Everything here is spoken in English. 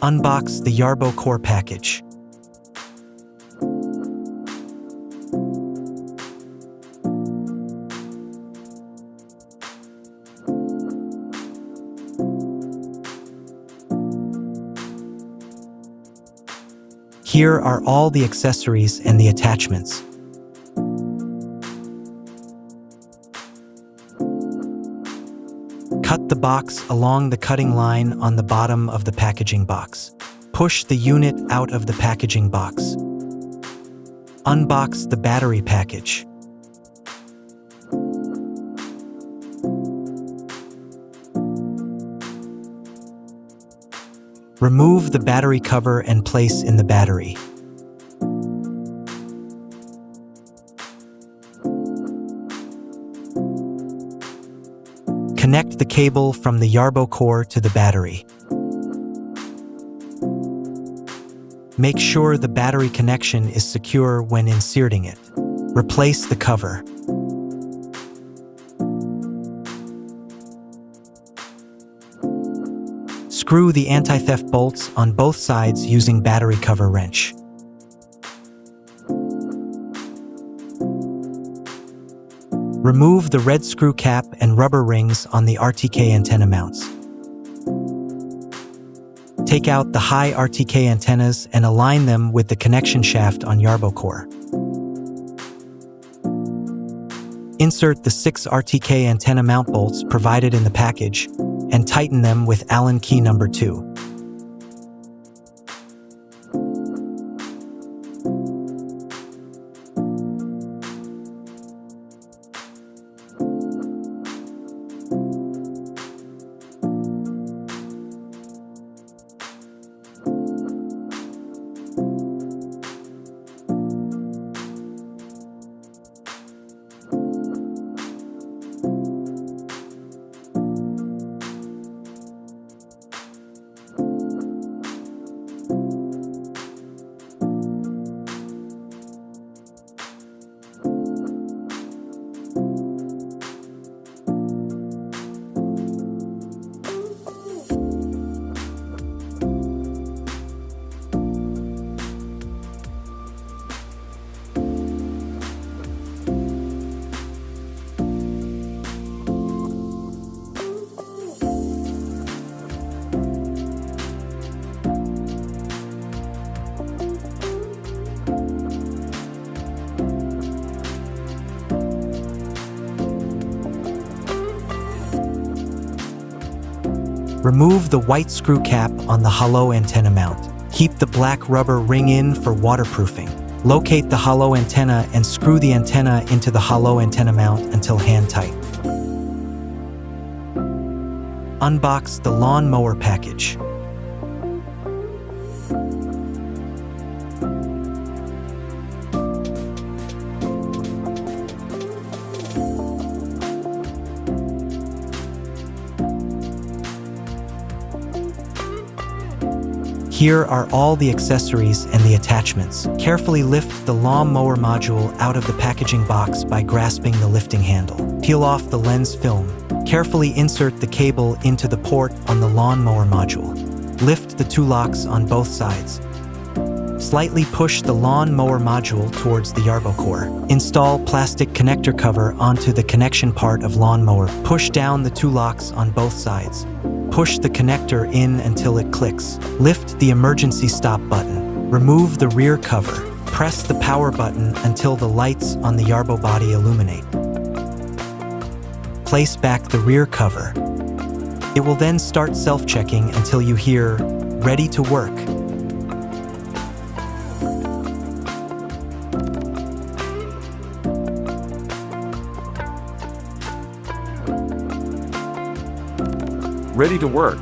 Unbox the Yarbo Core package. Here are all the accessories and the attachments. Cut the box along the cutting line on the bottom of the packaging box. Push the unit out of the packaging box. Unbox the battery package. Remove the battery cover and place in the battery. Connect the cable from the Yarbo core to the battery. Make sure the battery connection is secure when inserting it. Replace the cover. Screw the anti-theft bolts on both sides using battery cover wrench. Remove the red screw cap and rubber rings on the RTK antenna mounts. Take out the high RTK antennas and align them with the connection shaft on Yarbo core. Insert the 6 RTK antenna mount bolts provided in the package and tighten them with Allen key number 2. Remove the white screw cap on the hollow antenna mount. Keep the black rubber ring in for waterproofing. Locate the hollow antenna and screw the antenna into the hollow antenna mount until hand tight. Unbox the lawn mower package. Here are all the accessories and the attachments. Carefully lift the lawn mower module out of the packaging box by grasping the lifting handle. Peel off the lens film. Carefully insert the cable into the port on the lawn mower module. Lift the 2 locks on both sides. Slightly push the lawn mower module towards the Yarbo core. Install plastic connector cover onto the connection part of lawn mower. Push down the 2 locks on both sides. Push the connector in until it clicks. Lift the emergency stop button. Remove the rear cover. Press the power button until the lights on the Yarbo body illuminate. Place back the rear cover. It will then start self-checking until you hear, "Ready to work." Ready to work.